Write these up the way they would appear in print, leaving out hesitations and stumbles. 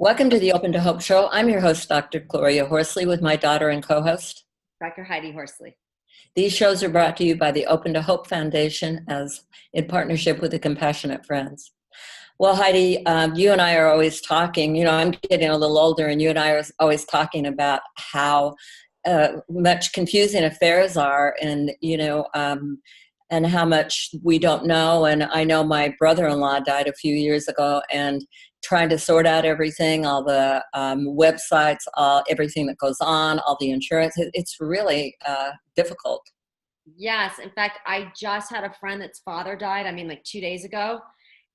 Welcome to the Open to Hope Show. I'm your host, Dr. Gloria Horsley, with my daughter and co-host, Dr. Heidi Horsley. These shows are brought to you by the Open to Hope Foundation as in partnership with the Compassionate Friends. Well, Heidi, you and I are always talking. I'm getting a little older, and you and I are always talking about how much confusing affairs are, and and how much we don't know. And I know my brother-in-law died a few years ago, and trying to sort out everything, all the websites, everything that goes on, all the insurance, it's really difficult. Yes. In fact, I just had a friend that's father died, like 2 days ago.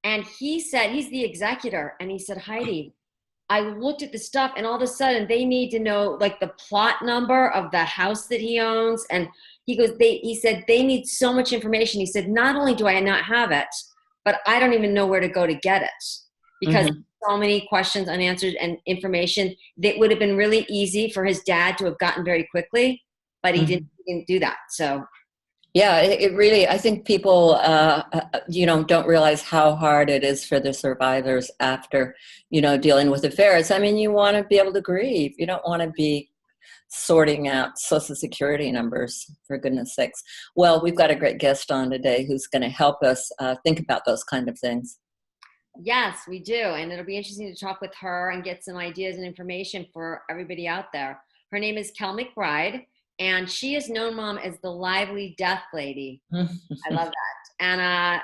And he said, he's the executor. And he said, Heidi, I looked at the stuff and all of a sudden they need to know like the plot number of the house that he owns. And he said, they need so much information. He said, not only do I not have it, but I don't even know where to go to get it. Because so many questions unanswered and information that would have been really easy for his dad to have gotten very quickly, but he didn't do that. So, yeah, it really, I think people, don't realize how hard it is for the survivors after, dealing with affairs. You want to be able to grieve. You don't want to be sorting out Social Security numbers, for goodness sakes. Well, we've got a great guest on today who's going to help us think about those kind of things. Yes, we do. And it'll be interesting to talk with her and get some ideas and information for everybody out there. Her name is Kel McBride, and she is known, Mom, as the lively death lady. I love that. And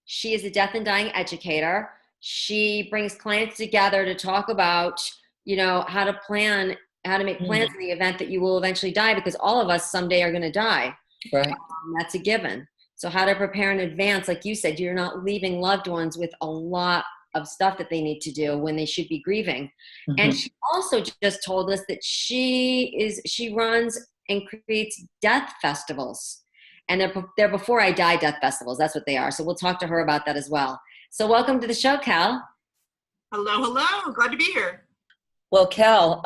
she is a death and dying educator. She brings clients together to talk about, how to make plans in the event that you will eventually die, because all of us someday are going to die. Right. That's a given. So how to prepare in advance, like you said, you're not leaving loved ones with a lot of stuff that they need to do when they should be grieving. And she also just told us that she runs and creates death festivals. And they're before I die death festivals. That's what they are. So we'll talk to her about that as well. So welcome to the show, Kel. Hello. Glad to be here. Well, Kel,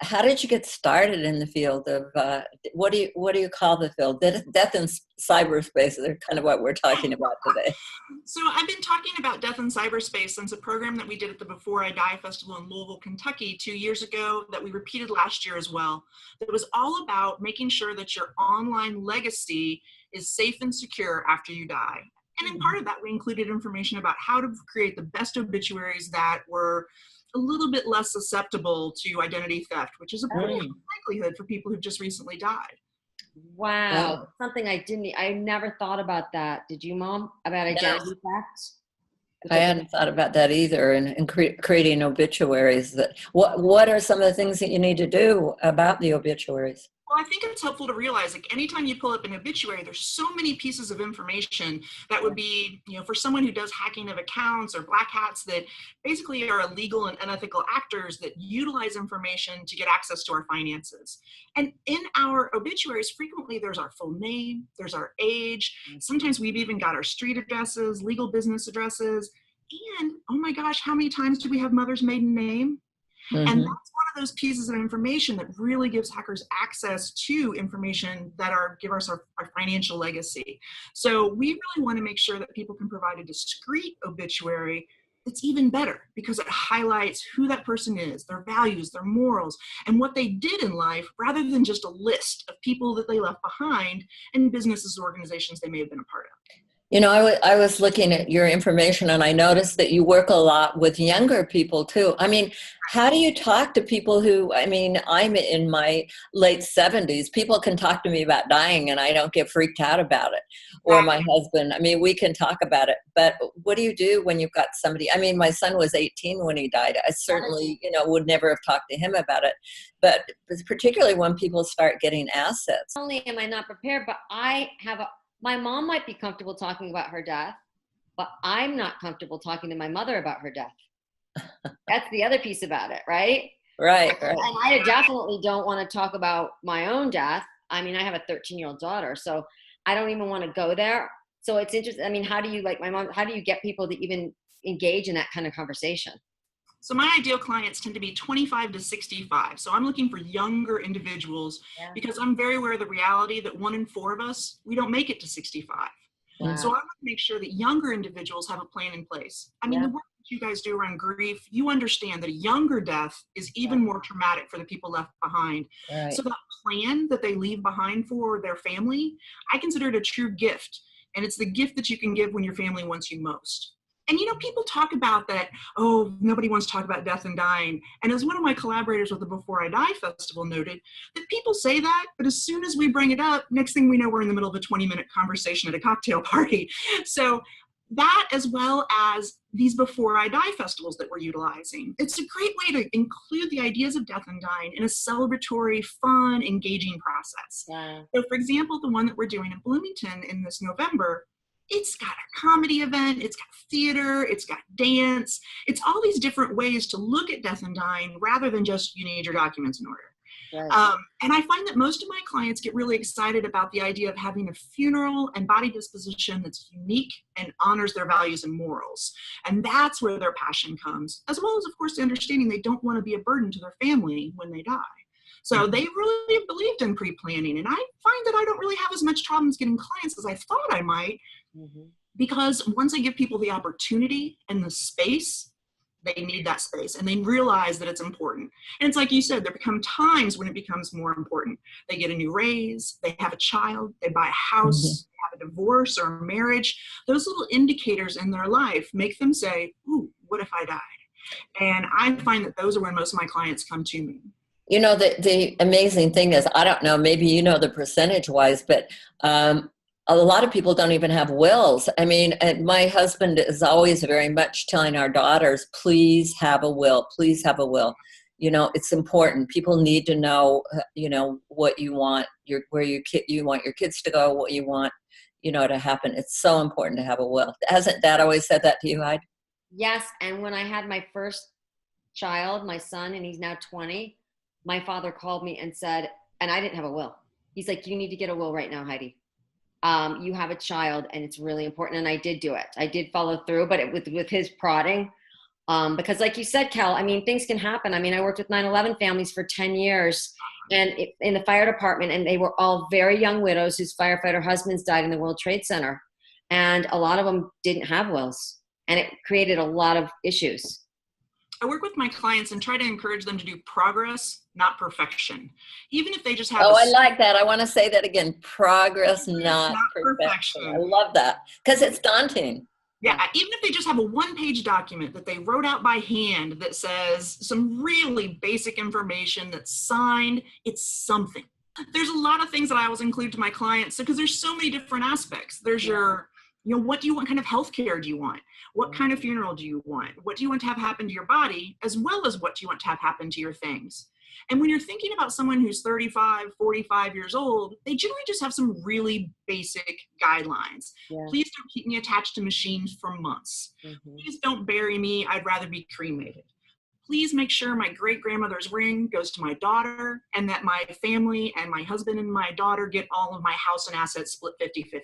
how did you get started in the field of what do you call the field? Death in cyberspace is kind of what we're talking about today. So I've been talking about death in cyberspace since a program that we did at the Before I Die Festival in Louisville, Kentucky 2 years ago that we repeated last year as well. It was all about making sure that your online legacy is safe and secure after you die. And in part of that, we included information about how to create the best obituaries that were a little bit less susceptible to identity theft, which is a pretty high likelihood for people who've just recently died. Wow. Something I never thought about that. Did you, Mom, about identity theft? I hadn't thought about that either, and creating obituaries. What are some of the things that you need to do about the obituaries? Well, I think it's helpful to realize, like, anytime you pull up an obituary, there's so many pieces of information that would be, for someone who does hacking of accounts or black hats that basically are illegal and unethical actors that utilize information to get access to our finances. And in our obituaries, frequently there's our full name, there's our age. Sometimes we've even got our street addresses, legal business addresses. And, oh my gosh, how many times do we have mother's maiden name? And that's one of those pieces of information that really gives hackers access to information that give us our financial legacy. So we really want to make sure that people can provide a discreet obituary that's even better, because it highlights who that person is, their values, their morals, and what they did in life, rather than just a list of people that they left behind and businesses or organizations they may have been a part of. I was looking at your information, and I noticed that you work a lot with younger people too. How do you talk to people who, I'm in my late 70s. People can talk to me about dying and I don't get freaked out about it. Or my husband, we can talk about it. But what do you do when you've got somebody? My son was 18 when he died. I certainly, would never have talked to him about it. But particularly when people start getting assets. Not only am I not prepared, but my mom might be comfortable talking about her death, but I'm not comfortable talking to my mother about her death. That's the other piece about it, right? Right. And I definitely don't want to talk about my own death. I have a 13-year-old daughter, so I don't even want to go there. So it's interesting. How do you, like my mom, how do you get people to even engage in that kind of conversation? So my ideal clients tend to be 25 to 65. So I'm looking for younger individuals because I'm very aware of the reality that 1 in 4 of us, we don't make it to 65. Wow. So I want to make sure that younger individuals have a plan in place. The work you guys do around grief, you understand that a younger death is even more traumatic for the people left behind. Right. So that plan that they leave behind for their family, I consider it a true gift. And it's the gift that you can give when your family wants you most. And, you know, people talk about that, oh, nobody wants to talk about death and dying. And as one of my collaborators with the Before I Die Festival noted, that people say that, but as soon as we bring it up, next thing we know, we're in the middle of a 20-minute conversation at a cocktail party. So that, as well as these Before I Die festivals that we're utilizing, it's a great way to include the ideas of death and dying in a celebratory, fun, engaging process. Yeah. So for example, the one that we're doing in Bloomington in this November, it's got a comedy event, it's got theater, it's got dance. It's all these different ways to look at death and dying rather than just, you need your documents in order. Right. And I find that most of my clients get really excited about the idea of having a funeral and body disposition that's unique and honors their values and morals. And that's where their passion comes, as well as, of course, the understanding they don't want to be a burden to their family when they die. So they really have believed in pre-planning. And I find that I don't really have as much problems getting clients as I thought I might, because once I give people the opportunity and the space, they need that space and they realize that it's important. And it's like you said, there become times when it becomes more important. They get a new raise, they have a child, they buy a house, they have a divorce or a marriage. Those little indicators in their life make them say, ooh, what if I died? And I find that those are when most of my clients come to me. You know, the amazing thing is, I don't know, maybe you know the percentage wise, but a lot of people don't even have wills. I mean, and my husband is always very much telling our daughters, please have a will, please have a will. You know, it's important. People need to know, you know, what you want, where you want your kids to go, what you want, you know, to happen. It's so important to have a will. Hasn't Dad always said that to you, Heidi? Yes. And when I had my first child, my son, and he's now 20, my father called me and said, and I didn't have a will. He's like, you need to get a will right now, Heidi. You have a child and it's really important. And I did do it. I did follow through, but with his prodding, because like you said, Kel, I mean, things can happen. I mean, I worked with 9/11 families for 10 years and in the fire department, and they were all very young widows whose firefighter husbands died in the World Trade Center. And a lot of them didn't have wills, and it created a lot of issues. I work with my clients and try to encourage them to do progress, not perfection. Even if they just have I like that. I want to say that again. Progress, not perfection. I love that because it's daunting. Yeah, even if they just have a one-page document that they wrote out by hand that says some really basic information that's signed, it's something. There's a lot of things that I always include to my clients because there's so many different aspects. There's your, you know, what do you want kind of health care do you want? What kind of funeral do you want? What do you want to have happen to your body, as well as what do you want to have happen to your things? And when you're thinking about someone who's 35, 45 years old, they generally just have some really basic guidelines. Yeah. Please don't keep me attached to machines for months. Please don't bury me. I'd rather be cremated. Please make sure my great-grandmother's ring goes to my daughter and that my family and my husband and my daughter get all of my house and assets split 50-50.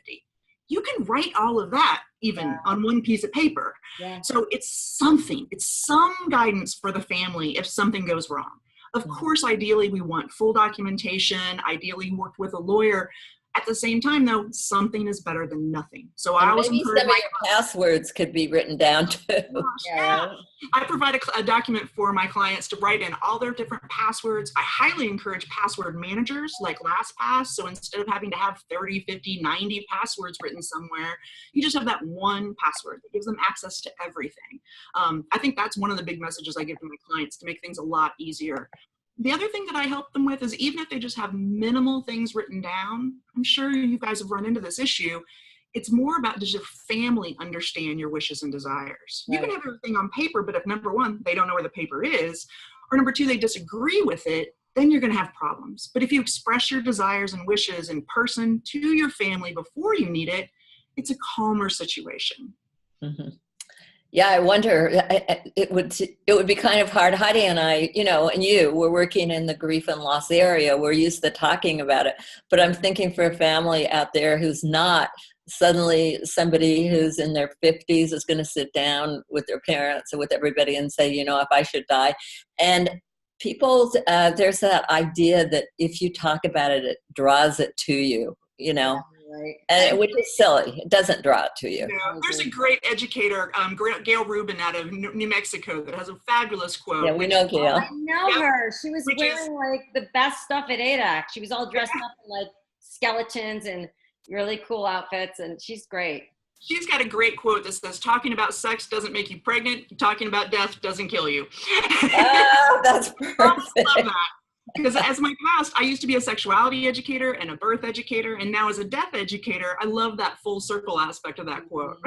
You can write all of that even on one piece of paper. Yeah. So it's something, it's some guidance for the family if something goes wrong. Of course, ideally, we want full documentation, ideally worked with a lawyer. At the same time, though, something is better than nothing. So I always encourage some of your passwords could be written down too. Yeah. I provide a document for my clients to write in all their different passwords. I highly encourage password managers like LastPass. So instead of having to have 30, 50, 90 passwords written somewhere, you just have that one password that gives them access to everything. I think that's one of the big messages I give to my clients to make things a lot easier. The other thing that I help them with is even if they just have minimal things written down, I'm sure you guys have run into this issue, it's more about does your family understand your wishes and desires? Right. You can have everything on paper, but if number one, they don't know where the paper is, or number two, they disagree with it, then you're going to have problems. But if you express your desires and wishes in person to your family before you need it, it's a calmer situation. Mm-hmm. Yeah, I wonder, it would be kind of hard. Heidi and I, you know, and we're working in the grief and loss area. We're used to talking about it. But I'm thinking for a family out there who's not, suddenly somebody who's in their 50s is going to sit down with their parents or with everybody and say, you know, if I should die. And people, there's that idea that if you talk about it, it draws it to you, you know. Right. and which is silly. It doesn't draw it to you. There's a great educator, Gail Rubin out of New Mexico, that has a fabulous quote. Yeah, we know Gail. I know her. She was Which wearing like the best stuff at ADAC. She was all dressed up in like skeletons and really cool outfits, and she's great. She's got a great quote that says, "Talking about sex doesn't make you pregnant. Talking about death doesn't kill you." Oh, that's perfect. I love that. Because as my past, I used to be a sexuality educator and a birth educator, and now as a death educator, I love that full circle aspect of that quote.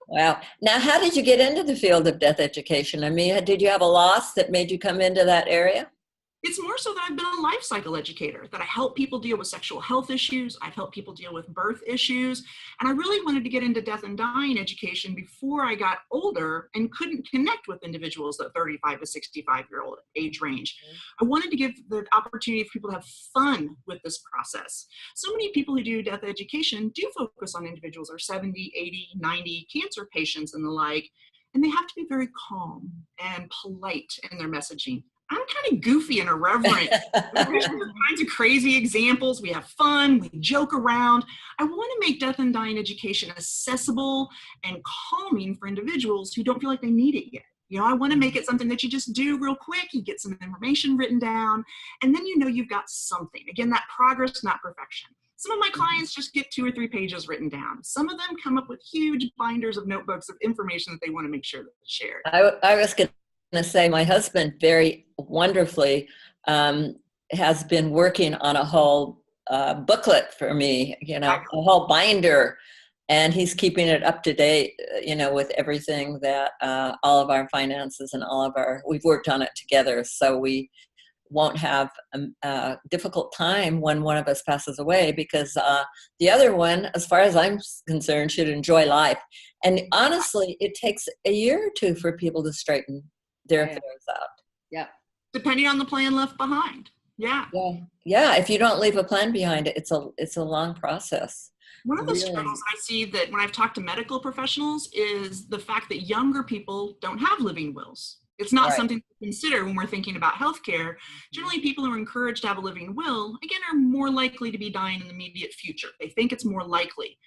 Wow. Now, how did you get into the field of death education? I mean, did you have a loss that made you come into that area? It's more so that I've been a life cycle educator, that I help people deal with sexual health issues. I've helped people deal with birth issues. And I really wanted to get into death and dying education before I got older and couldn't connect with individuals at 35 to 65-year-old age range. I wanted to give the opportunity for people to have fun with this process. So many people who do death education do focus on individuals who are 70, 80, 90, cancer patients and the like, and they have to be very calm and polite in their messaging. I'm kind of goofy and irreverent. There's all kinds of crazy examples. We have fun. We joke around. I want to make death and dying education accessible and calming for individuals who don't feel like they need it yet. You know, I want to make it something that you just do real quick. You get some information written down, and then you know you've got something. Again, that progress, not perfection. Some of my clients just get 2 or 3 pages written down. Some of them come up with huge binders of notebooks of information that they want to make sure that's shared. I was going to say, my husband very wonderfully has been working on a whole booklet for me, you know, a whole binder, and he's keeping it up to date, you know, with everything that all of our finances and all of our, we've worked on it together, so we won't have a difficult time when one of us passes away, because the other one, as far as I'm concerned, should enjoy life. And honestly, it takes a year or 2 for people to straighten their affairs out. Yeah. Depending on the plan left behind. Yeah. Yeah. If you don't leave a plan behind it, it's a long process. One of the struggles I see that when I've talked to medical professionals is the fact that younger people don't have living wills. It's not something to consider when we're thinking about healthcare. Generally, people who are encouraged to have a living will, again, are more likely to be dying in the immediate future. They think it's more likely.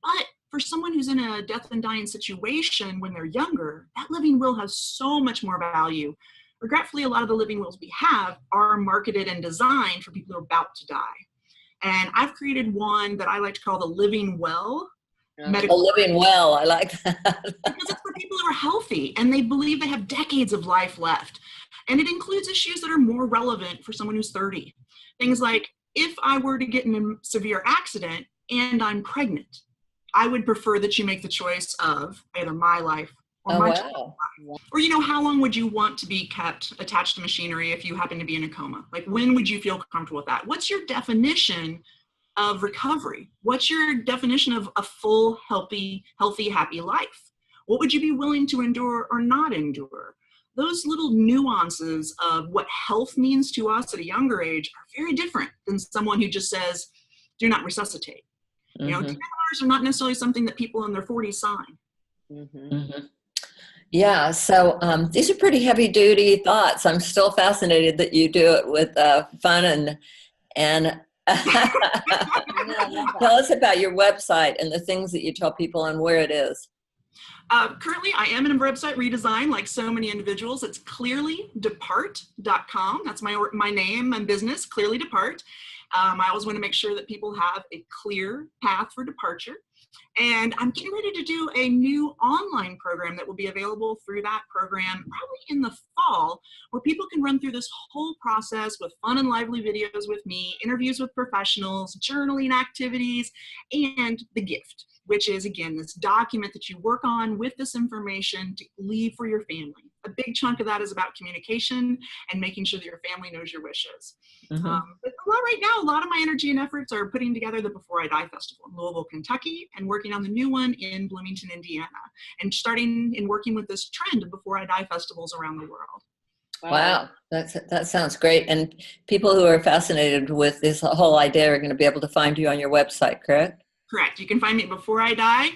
But for someone who's in a death and dying situation when they're younger, that living will has so much more value. Regretfully, a lot of the living wills we have are marketed and designed for people who are about to die. And I've created one that I like to call the Living Well. Medical living well, I like that. Because it's for people who are healthy and they believe they have decades of life left. And it includes issues that are more relevant for someone who's 30. Things like, if I were to get in a severe accident and I'm pregnant, I would prefer that you make the choice of either my life or my child's life. Or, you know, how long would you want to be kept attached to machinery if you happen to be in a coma? Like, when would you feel comfortable with that? What's your definition of recovery? What's your definition of a full, healthy, happy life? What would you be willing to endure or not endure? Those little nuances of what health means to us at a younger age are very different than someone who just says, do not resuscitate. You know, DNRs are not necessarily something that people in their 40s sign. Yeah, so these are pretty heavy duty thoughts. I'm still fascinated that you do it with fun and tell us about your website and the things that you tell people and where it is. Currently, I am in a website redesign like so many individuals. It's clearlydepart.com. That's my name and business, Clearly Depart. I always want to make sure that people have a clear path for departure. And I'm getting ready to do a new online program that will be available through that program probably in the fall, where people can run through this whole process with fun and lively videos with me, interviews with professionals, journaling activities, and the gift, which is, again, this document that you work on with this information to leave for your family. A big chunk of that is about communication and making sure that your family knows your wishes. But right now, a lot of my energy and efforts are putting together the Before I Die Festival in Louisville, Kentucky, and working on the new one in Bloomington, Indiana, and starting and working with this trend of Before I Die festivals around the world. Wow, that sounds great. And people who are fascinated with this whole idea are going to be able to find you on your website, correct? Correct. You can find me at Before I Die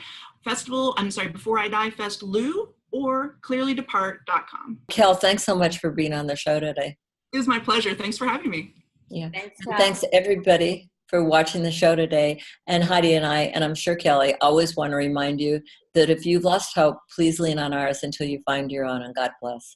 Festival, Before I Die Fest Lou, or clearlydepart.com. Kel, thanks so much for being on the show today. It was my pleasure. Thanks for having me. Yeah. Thanks to everybody for watching the show today. And Heidi and I, and I'm sure Kelly, always want to remind you that if you've lost hope, please lean on ours until you find your own, and God bless.